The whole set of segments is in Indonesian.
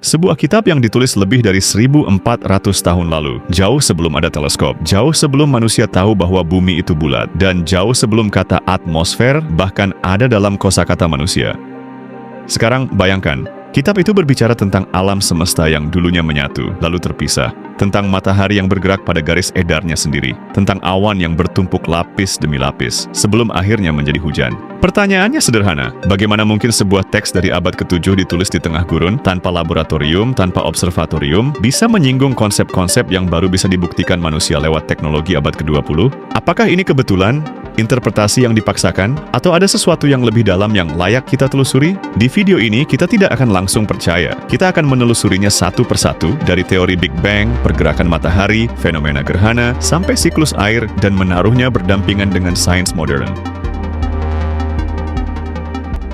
Sebuah kitab yang ditulis lebih dari 1400 tahun lalu, jauh sebelum ada teleskop, jauh sebelum manusia tahu bahwa bumi itu bulat, dan jauh sebelum kata atmosfer bahkan ada dalam kosakata manusia. Sekarang bayangkan, kitab itu berbicara tentang alam semesta yang dulunya menyatu, lalu terpisah, tentang matahari yang bergerak pada garis edarnya sendiri, tentang awan yang bertumpuk lapis demi lapis, sebelum akhirnya menjadi hujan. Pertanyaannya sederhana, bagaimana mungkin sebuah teks dari abad ke-7 ditulis di tengah gurun, tanpa laboratorium, tanpa observatorium, bisa menyinggung konsep-konsep yang baru bisa dibuktikan manusia lewat teknologi abad ke-20? Apakah ini kebetulan? Interpretasi yang dipaksakan? Atau ada sesuatu yang lebih dalam yang layak kita telusuri? Di video ini, kita tidak akan langsung percaya. Kita akan menelusurinya satu persatu, dari teori Big Bang, pergerakan matahari, fenomena gerhana, sampai siklus air, dan menaruhnya berdampingan dengan sains modern.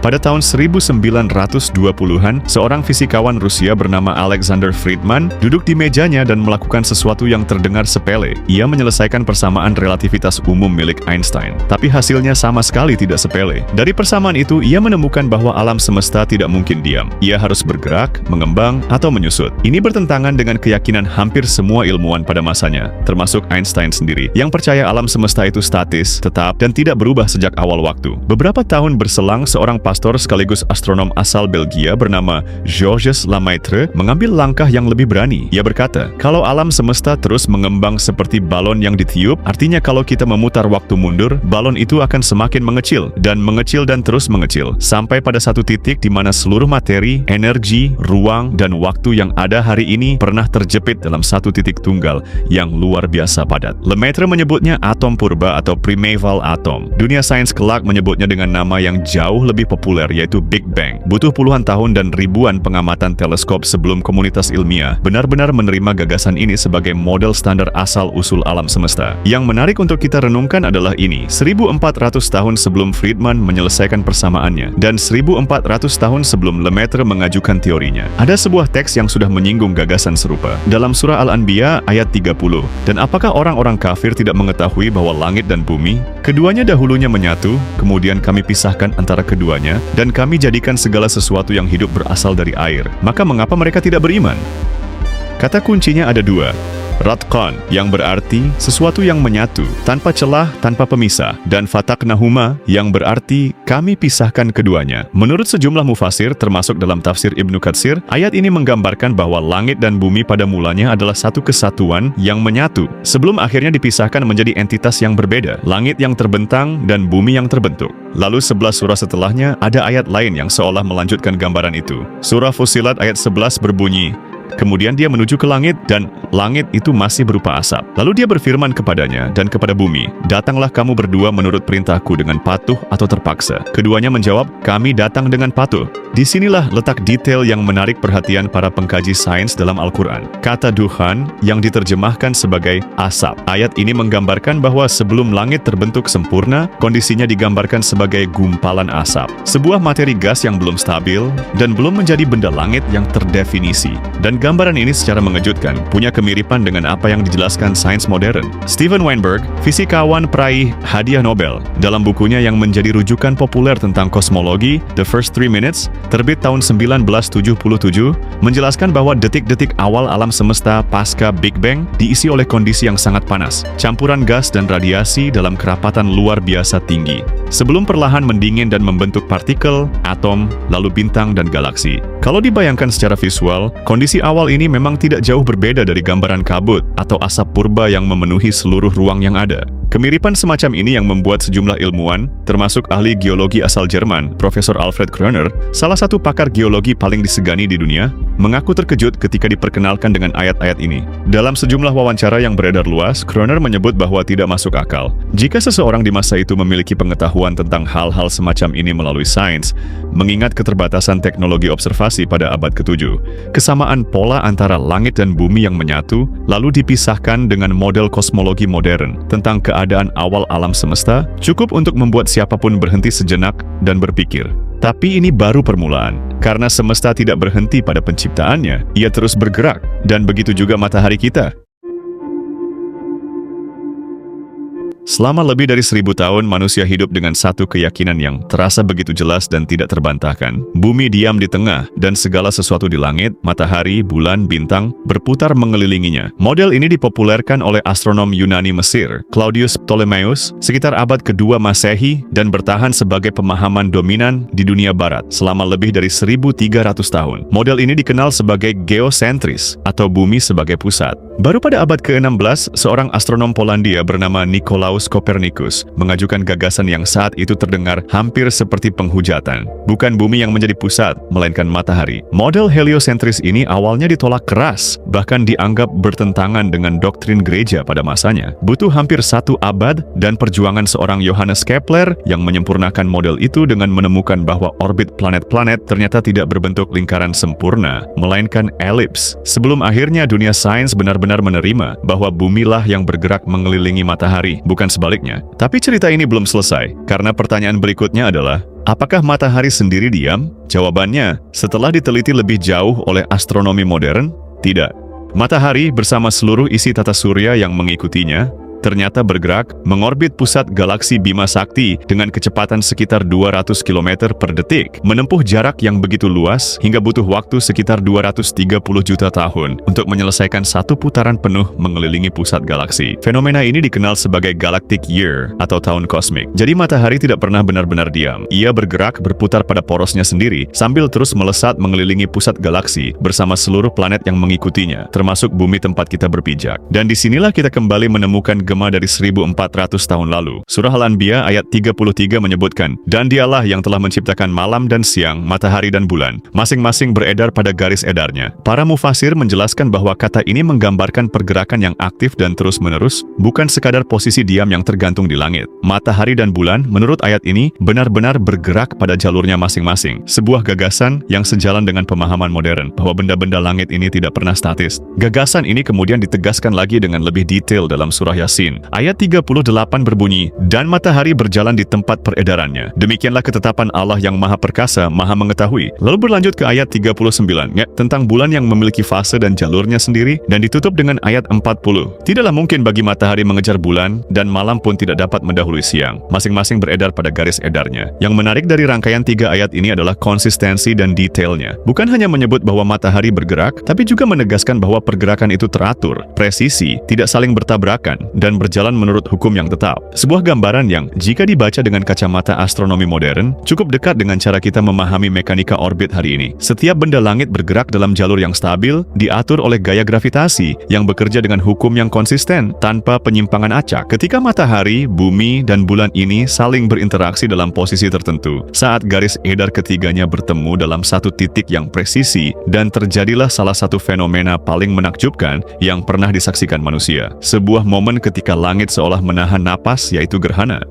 Pada tahun 1920-an, seorang fisikawan Rusia bernama Alexander Friedman duduk di mejanya dan melakukan sesuatu yang terdengar sepele. Ia menyelesaikan persamaan relativitas umum milik Einstein, tapi hasilnya sama sekali tidak sepele. Dari persamaan itu, ia menemukan bahwa alam semesta tidak mungkin diam. Ia harus bergerak, mengembang, atau menyusut. Ini bertentangan dengan keyakinan hampir semua ilmuwan pada masanya, termasuk Einstein sendiri, yang percaya alam semesta itu statis, tetap, dan tidak berubah sejak awal waktu. Beberapa tahun berselang, seorang pastor sekaligus astronom asal Belgia bernama Georges Lemaitre mengambil langkah yang lebih berani. Ia berkata, kalau alam semesta terus mengembang seperti balon yang ditiup, artinya kalau kita memutar waktu mundur, balon itu akan semakin mengecil dan terus mengecil, sampai pada satu titik di mana seluruh materi, energi, ruang, dan waktu yang ada hari ini pernah terjepit dalam satu titik tunggal yang luar biasa padat. Lemaitre menyebutnya atom purba atau primeval atom. Dunia sains kelak menyebutnya dengan nama yang jauh lebih populer, yaitu Big Bang. Butuh puluhan tahun dan ribuan pengamatan teleskop sebelum komunitas ilmiah benar-benar menerima gagasan ini sebagai model standar asal-usul alam semesta. Yang menarik untuk kita renungkan adalah ini, 1400 tahun sebelum Friedman menyelesaikan persamaannya, dan 1400 tahun sebelum Lemaitre mengajukan teorinya. Ada sebuah teks yang sudah menyinggung gagasan serupa. Dalam surah Al-Anbiya ayat 30, dan apakah orang-orang kafir tidak mengetahui bahwa langit dan bumi, keduanya dahulunya menyatu, kemudian kami pisahkan antara keduanya, dan kami jadikan segala sesuatu yang hidup berasal dari air. Maka mengapa mereka tidak beriman? Kata kuncinya ada dua. Ratqan, yang berarti sesuatu yang menyatu, tanpa celah, tanpa pemisah, dan fataknahuma, yang berarti kami pisahkan keduanya. Menurut sejumlah mufasir, termasuk dalam tafsir Ibnu Katsir, ayat ini menggambarkan bahwa langit dan bumi pada mulanya adalah satu kesatuan yang menyatu, sebelum akhirnya dipisahkan menjadi entitas yang berbeda, langit yang terbentang dan bumi yang terbentuk. Lalu 11 surah setelahnya ada ayat lain yang seolah melanjutkan gambaran itu. Surah Fussilat ayat 11 berbunyi, kemudian dia menuju ke langit, dan langit itu masih berupa asap. Lalu dia berfirman kepadanya dan kepada bumi, datanglah kamu berdua menurut perintahku dengan patuh atau terpaksa. Keduanya menjawab, kami datang dengan patuh. Disinilah letak detail yang menarik perhatian para pengkaji sains dalam Al-Quran. Kata dukhan yang diterjemahkan sebagai asap. Ayat ini menggambarkan bahwa sebelum langit terbentuk sempurna, kondisinya digambarkan sebagai gumpalan asap. Sebuah materi gas yang belum stabil dan belum menjadi benda langit yang terdefinisi. Dan gambaran ini secara mengejutkan punya kemiripan dengan apa yang dijelaskan sains modern. Steven Weinberg, fisikawan peraih hadiah Nobel, dalam bukunya yang menjadi rujukan populer tentang kosmologi, The First 3 Minutes, terbit tahun 1977, menjelaskan bahwa detik-detik awal alam semesta pasca Big Bang diisi oleh kondisi yang sangat panas, campuran gas dan radiasi dalam kerapatan luar biasa tinggi, sebelum perlahan mendingin dan membentuk partikel, atom, lalu bintang dan galaksi. Kalau dibayangkan secara visual, kondisi awal ini memang tidak jauh berbeda dari gambaran kabut atau asap purba yang memenuhi seluruh ruang yang ada. Kemiripan semacam ini yang membuat sejumlah ilmuwan, termasuk ahli geologi asal Jerman, Profesor Alfred Kroner, salah satu pakar geologi paling disegani di dunia, mengaku terkejut ketika diperkenalkan dengan ayat-ayat ini. Dalam sejumlah wawancara yang beredar luas, Kroner menyebut bahwa tidak masuk akal jika seseorang di masa itu memiliki pengetahuan tentang hal-hal semacam ini melalui sains, mengingat keterbatasan teknologi observasi pada abad ke-7. Kesamaan pola antara langit dan bumi yang menyatu, lalu dipisahkan dengan model kosmologi modern tentang keadaan awal alam semesta, cukup untuk membuat siapapun berhenti sejenak dan berpikir. Tapi ini baru permulaan, karena semesta tidak berhenti pada penciptaannya, ia terus bergerak, dan begitu juga matahari kita. Selama lebih dari 1000 tahun, manusia hidup dengan satu keyakinan yang terasa begitu jelas dan tidak terbantahkan. Bumi diam di tengah, dan segala sesuatu di langit, matahari, bulan, bintang, berputar mengelilinginya. Model ini dipopulerkan oleh astronom Yunani Mesir, Claudius Ptolemeus, sekitar abad kedua Masehi, dan bertahan sebagai pemahaman dominan di dunia barat selama lebih dari 1300 tahun. Model ini dikenal sebagai geosentris, atau bumi sebagai pusat. Baru pada abad ke-16, seorang astronom Polandia bernama Nicolaus Copernicus mengajukan gagasan yang saat itu terdengar hampir seperti penghujatan. Bukan bumi yang menjadi pusat, melainkan matahari. Model heliosentris ini awalnya ditolak keras, bahkan dianggap bertentangan dengan doktrin gereja pada masanya. Butuh hampir 1 abad dan perjuangan seorang Johannes Kepler yang menyempurnakan model itu dengan menemukan bahwa orbit planet-planet ternyata tidak berbentuk lingkaran sempurna, melainkan elips. Sebelum akhirnya dunia sains benar-benar menerima bahwa bumilah yang bergerak mengelilingi matahari, bukan sebaliknya. Tapi cerita ini belum selesai, karena pertanyaan berikutnya adalah, apakah matahari sendiri diam? Jawabannya, setelah diteliti lebih jauh oleh astronomi modern, tidak. Matahari bersama seluruh isi tata surya yang mengikutinya ternyata bergerak mengorbit pusat galaksi Bima Sakti dengan kecepatan sekitar 200 km per detik, menempuh jarak yang begitu luas hingga butuh waktu sekitar 230 juta tahun untuk menyelesaikan satu putaran penuh mengelilingi pusat galaksi. Fenomena ini dikenal sebagai galactic year atau tahun kosmik. Jadi matahari tidak pernah benar-benar diam. Ia bergerak berputar pada porosnya sendiri sambil terus melesat mengelilingi pusat galaksi bersama seluruh planet yang mengikutinya, termasuk bumi tempat kita berpijak. Dan disinilah kita kembali menemukan gema dari 1400 tahun lalu. Surah Al-Anbiya ayat 33 menyebutkan, dan dialah yang telah menciptakan malam dan siang, matahari dan bulan, masing-masing beredar pada garis edarnya. Para mufasir menjelaskan bahwa kata ini menggambarkan pergerakan yang aktif dan terus-menerus, bukan sekadar posisi diam yang tergantung di langit. Matahari dan bulan, menurut ayat ini, benar-benar bergerak pada jalurnya masing-masing. Sebuah gagasan yang sejalan dengan pemahaman modern, bahwa benda-benda langit ini tidak pernah statis. Gagasan ini kemudian ditegaskan lagi dengan lebih detail dalam surah Yasin. Ayat 38 berbunyi, dan matahari berjalan di tempat peredarannya. Demikianlah ketetapan Allah yang maha perkasa, maha mengetahui. Lalu berlanjut ke ayat 39, tentang bulan yang memiliki fase dan jalurnya sendiri, dan ditutup dengan ayat 40. Tidaklah mungkin bagi matahari mengejar bulan, dan malam pun tidak dapat mendahului siang. Masing-masing beredar pada garis edarnya. Yang menarik dari rangkaian 3 ayat ini adalah konsistensi dan detailnya. Bukan hanya menyebut bahwa matahari bergerak, tapi juga menegaskan bahwa pergerakan itu teratur, presisi, tidak saling bertabrakan, dan berjalan menurut hukum yang tetap. Sebuah gambaran yang, jika dibaca dengan kacamata astronomi modern, cukup dekat dengan cara kita memahami mekanika orbit hari ini. Setiap benda langit bergerak dalam jalur yang stabil, diatur oleh gaya gravitasi, yang bekerja dengan hukum yang konsisten, tanpa penyimpangan acak. Ketika matahari, bumi, dan bulan ini saling berinteraksi dalam posisi tertentu, saat garis edar ketiganya bertemu dalam satu titik yang presisi, dan terjadilah salah satu fenomena paling menakjubkan yang pernah disaksikan manusia. Sebuah momen ketika langit seolah menahan napas, yaitu gerhana.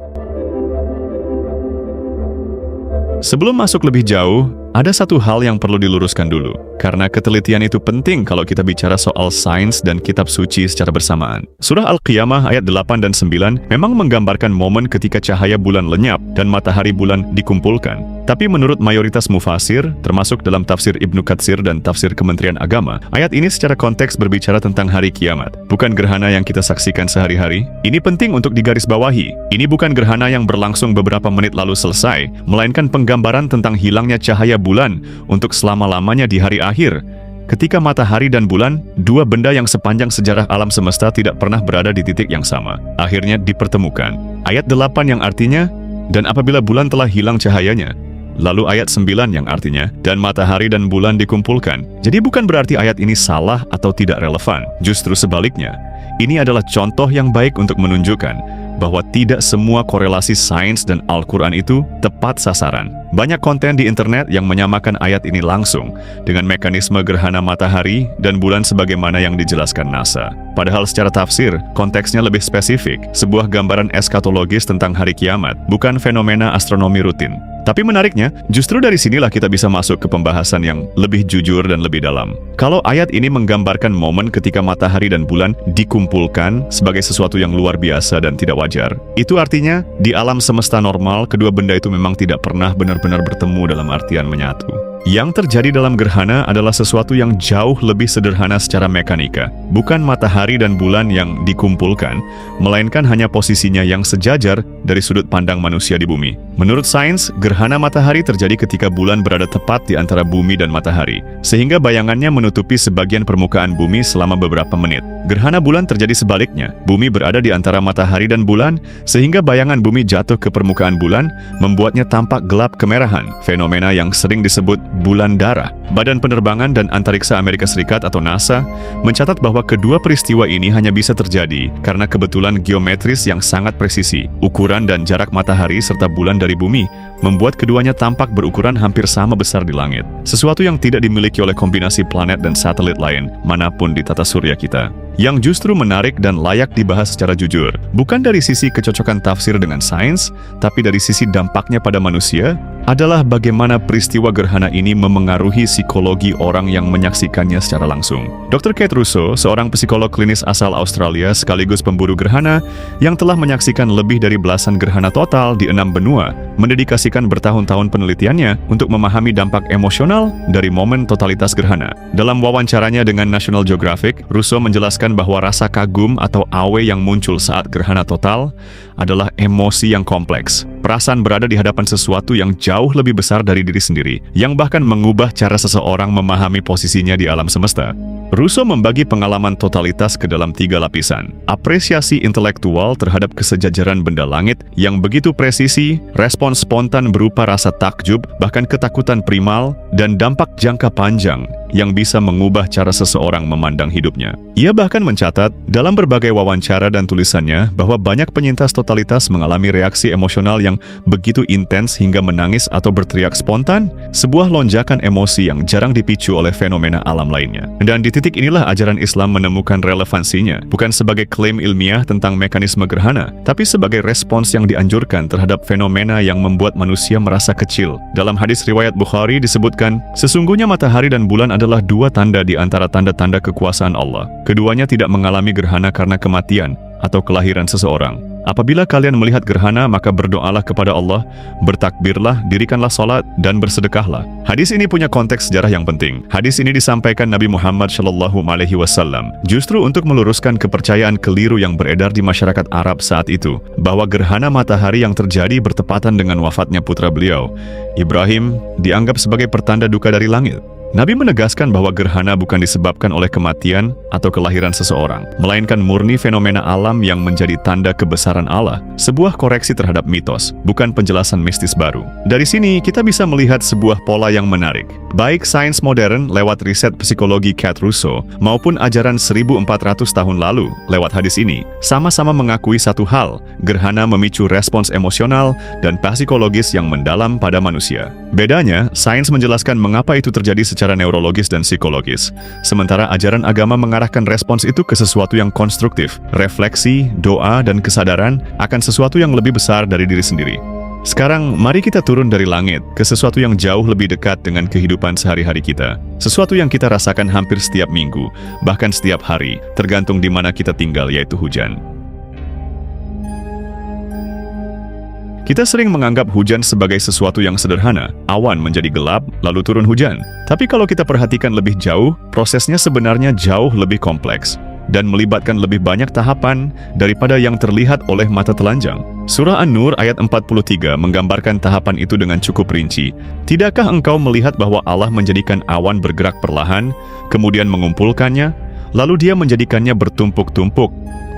Sebelum masuk lebih jauh, ada satu hal yang perlu diluruskan dulu, karena ketelitian itu penting kalau kita bicara soal sains dan kitab suci secara bersamaan. Surah Al-Qiyamah ayat 8 dan 9 memang menggambarkan momen ketika cahaya bulan lenyap dan matahari bulan dikumpulkan. Tapi menurut mayoritas mufasir, termasuk dalam tafsir Ibnu Katsir dan tafsir Kementerian Agama, ayat ini secara konteks berbicara tentang hari kiamat, bukan gerhana yang kita saksikan sehari-hari. Ini penting untuk digarisbawahi. Ini bukan gerhana yang berlangsung beberapa menit lalu selesai, melainkan penggambaran tentang hilangnya cahaya bulan untuk selama-lamanya di hari akhir. Ketika matahari dan bulan, dua benda yang sepanjang sejarah alam semesta tidak pernah berada di titik yang sama, akhirnya dipertemukan. Ayat 8 yang artinya, dan apabila bulan telah hilang cahayanya. Lalu ayat 9 yang artinya, dan matahari dan bulan dikumpulkan. Jadi bukan berarti ayat ini salah atau tidak relevan. Justru sebaliknya, ini adalah contoh yang baik untuk menunjukkan bahwa tidak semua korelasi sains dan Al-Quran itu tepat sasaran. Banyak konten di internet yang menyamakan ayat ini langsung dengan mekanisme gerhana matahari dan bulan sebagaimana yang dijelaskan NASA. Padahal secara tafsir, konteksnya lebih spesifik, sebuah gambaran eskatologis tentang hari kiamat, bukan fenomena astronomi rutin. Tapi menariknya, justru dari sinilah kita bisa masuk ke pembahasan yang lebih jujur dan lebih dalam. Kalau ayat ini menggambarkan momen ketika matahari dan bulan dikumpulkan sebagai sesuatu yang luar biasa dan tidak wajar, itu artinya di alam semesta normal, kedua benda itu memang tidak pernah benar-benar bertemu dalam artian menyatu. Yang terjadi dalam gerhana adalah sesuatu yang jauh lebih sederhana secara mekanika. Bukan matahari dan bulan yang dikumpulkan, melainkan hanya posisinya yang sejajar dari sudut pandang manusia di bumi. Menurut sains, gerhana matahari terjadi ketika bulan berada tepat di antara bumi dan matahari, sehingga bayangannya menutupi sebagian permukaan bumi selama beberapa menit. Gerhana bulan terjadi sebaliknya. Bumi berada di antara matahari dan bulan, sehingga bayangan bumi jatuh ke permukaan bulan, membuatnya tampak gelap kemerahan, fenomena yang sering disebut bulan darah. Badan Penerbangan dan Antariksa Amerika Serikat atau NASA mencatat bahwa kedua peristiwa ini hanya bisa terjadi karena kebetulan geometris yang sangat presisi. Ukuran dan jarak matahari serta bulan dari bumi membuat keduanya tampak berukuran hampir sama besar di langit. Sesuatu yang tidak dimiliki oleh kombinasi planet dan satelit lain manapun di tata surya kita. Yang justru menarik dan layak dibahas secara jujur, bukan dari sisi kecocokan tafsir dengan sains, tapi dari sisi dampaknya pada manusia, adalah bagaimana peristiwa gerhana ini memengaruhi psikologi orang yang menyaksikannya secara langsung. Dr. Kate Russo, seorang psikolog klinis asal Australia sekaligus pemburu gerhana, yang telah menyaksikan lebih dari belasan gerhana total di 6 benua, mendedikasikan bertahun-tahun penelitiannya untuk memahami dampak emosional dari momen totalitas gerhana. Dalam wawancaranya dengan National Geographic, Russo menjelaskan bahwa rasa kagum atau awe yang muncul saat gerhana total adalah emosi yang kompleks. Perasaan berada di hadapan sesuatu yang jauh lebih besar dari diri sendiri, yang bahkan mengubah cara seseorang memahami posisinya di alam semesta. Russo membagi pengalaman totalitas ke dalam 3 lapisan. Apresiasi intelektual terhadap kesejajaran benda langit yang begitu presisi, respons spontan berupa rasa takjub, bahkan ketakutan primal, dan dampak jangka panjang yang bisa mengubah cara seseorang memandang hidupnya. Ia bahkan mencatat dalam berbagai wawancara dan tulisannya bahwa banyak penyintas totalitas mengalami reaksi emosional yang begitu intens hingga menangis atau berteriak spontan, sebuah lonjakan emosi yang jarang dipicu oleh fenomena alam lainnya. Dan di titik inilah ajaran Islam menemukan relevansinya, bukan sebagai klaim ilmiah tentang mekanisme gerhana, tapi sebagai respons yang dianjurkan terhadap fenomena yang membuat manusia merasa kecil. Dalam hadis riwayat Bukhari disebutkan, sesungguhnya matahari dan bulan adalah 2 tanda di antara tanda-tanda kekuasaan Allah. Keduanya tidak mengalami gerhana karena kematian atau kelahiran seseorang. Apabila kalian melihat gerhana, maka berdoalah kepada Allah, bertakbirlah, dirikanlah salat, dan bersedekahlah. Hadis ini punya konteks sejarah yang penting. Hadis ini disampaikan Nabi Muhammad SAW justru untuk meluruskan kepercayaan keliru yang beredar di masyarakat Arab saat itu, bahwa gerhana matahari yang terjadi bertepatan dengan wafatnya putra beliau, Ibrahim, dianggap sebagai pertanda duka dari langit. Nabi menegaskan bahwa gerhana bukan disebabkan oleh kematian atau kelahiran seseorang, melainkan murni fenomena alam yang menjadi tanda kebesaran Allah, sebuah koreksi terhadap mitos, bukan penjelasan mistis baru. Dari sini, kita bisa melihat sebuah pola yang menarik. Baik sains modern lewat riset psikologi Kate Russo, maupun ajaran 1400 tahun lalu lewat hadis ini, sama-sama mengakui satu hal, gerhana memicu respons emosional dan psikologis yang mendalam pada manusia. Bedanya, sains menjelaskan mengapa itu terjadi secara neurologis dan psikologis, sementara ajaran agama mengarahkan respons itu ke sesuatu yang konstruktif, refleksi, doa, dan kesadaran akan sesuatu yang lebih besar dari diri sendiri. Sekarang, mari kita turun dari langit ke sesuatu yang jauh lebih dekat dengan kehidupan sehari-hari kita. Sesuatu yang kita rasakan hampir setiap minggu, bahkan setiap hari, tergantung di mana kita tinggal, yaitu hujan. Kita sering menganggap hujan sebagai sesuatu yang sederhana. Awan menjadi gelap, lalu turun hujan. Tapi kalau kita perhatikan lebih jauh, prosesnya sebenarnya jauh lebih kompleks dan melibatkan lebih banyak tahapan daripada yang terlihat oleh mata telanjang. Surah An-Nur ayat 43 menggambarkan tahapan itu dengan cukup rinci. Tidakkah engkau melihat bahwa Allah menjadikan awan bergerak perlahan, kemudian mengumpulkannya, lalu Dia menjadikannya bertumpuk-tumpuk,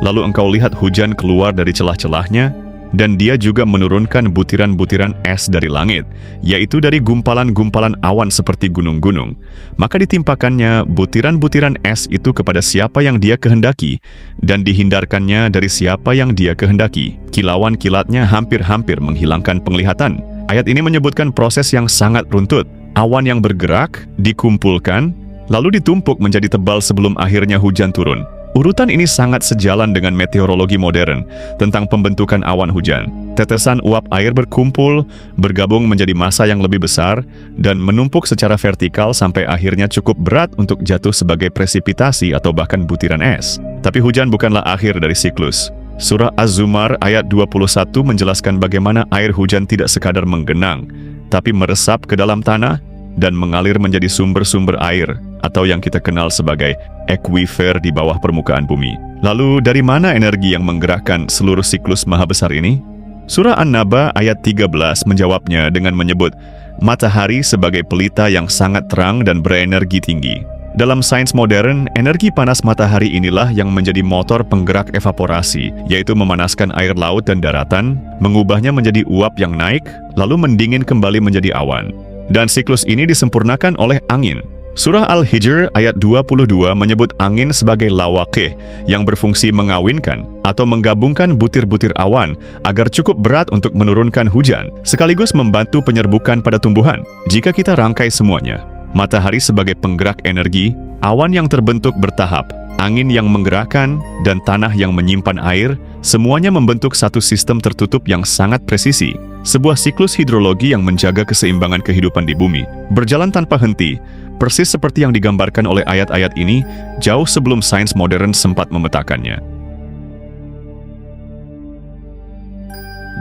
lalu engkau lihat hujan keluar dari celah-celahnya, dan Dia juga menurunkan butiran-butiran es dari langit, yaitu dari gumpalan-gumpalan awan seperti gunung-gunung. Maka ditimpakannya butiran-butiran es itu kepada siapa yang Dia kehendaki, dan dihindarkannya dari siapa yang Dia kehendaki. Kilauan-kilatnya hampir-hampir menghilangkan penglihatan. Ayat ini menyebutkan proses yang sangat runtut. Awan yang bergerak, dikumpulkan, lalu ditumpuk menjadi tebal sebelum akhirnya hujan turun. Urutan ini sangat sejalan dengan meteorologi modern tentang pembentukan awan hujan. Tetesan uap air berkumpul, bergabung menjadi massa yang lebih besar, dan menumpuk secara vertikal sampai akhirnya cukup berat untuk jatuh sebagai presipitasi atau bahkan butiran es. Tapi hujan bukanlah akhir dari siklus. Surah Az-Zumar ayat 21 menjelaskan bagaimana air hujan tidak sekadar menggenang, tapi meresap ke dalam tanah, dan mengalir menjadi sumber-sumber air atau yang kita kenal sebagai ekuifer di bawah permukaan bumi. Lalu dari mana energi yang menggerakkan seluruh siklus maha besar ini? Surah An-Naba ayat 13 menjawabnya dengan menyebut matahari sebagai pelita yang sangat terang dan berenergi tinggi. Dalam sains modern, energi panas matahari inilah yang menjadi motor penggerak evaporasi, yaitu memanaskan air laut dan daratan, mengubahnya menjadi uap yang naik, lalu mendingin kembali menjadi awan. Dan siklus ini disempurnakan oleh angin. Surah Al-Hijr ayat 22 menyebut angin sebagai lawaqih yang berfungsi mengawinkan atau menggabungkan butir-butir awan agar cukup berat untuk menurunkan hujan, sekaligus membantu penyerbukan pada tumbuhan. Jika kita rangkai semuanya, matahari sebagai penggerak energi, awan yang terbentuk bertahap, angin yang menggerakkan, dan tanah yang menyimpan air, semuanya membentuk satu sistem tertutup yang sangat presisi. Sebuah siklus hidrologi yang menjaga keseimbangan kehidupan di bumi, berjalan tanpa henti, persis seperti yang digambarkan oleh ayat-ayat ini, jauh sebelum sains modern sempat memetakannya.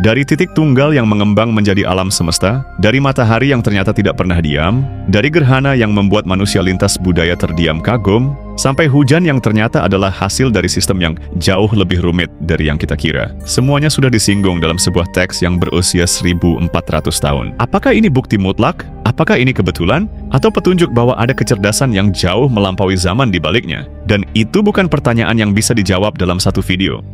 Dari titik tunggal yang mengembang menjadi alam semesta, dari matahari yang ternyata tidak pernah diam, dari gerhana yang membuat manusia lintas budaya terdiam kagum, sampai hujan yang ternyata adalah hasil dari sistem yang jauh lebih rumit dari yang kita kira. Semuanya sudah disinggung dalam sebuah teks yang berusia 1400 tahun. Apakah ini bukti mutlak? Apakah ini kebetulan? Atau petunjuk bahwa ada kecerdasan yang jauh melampaui zaman di baliknya? Dan itu bukan pertanyaan yang bisa dijawab dalam satu video.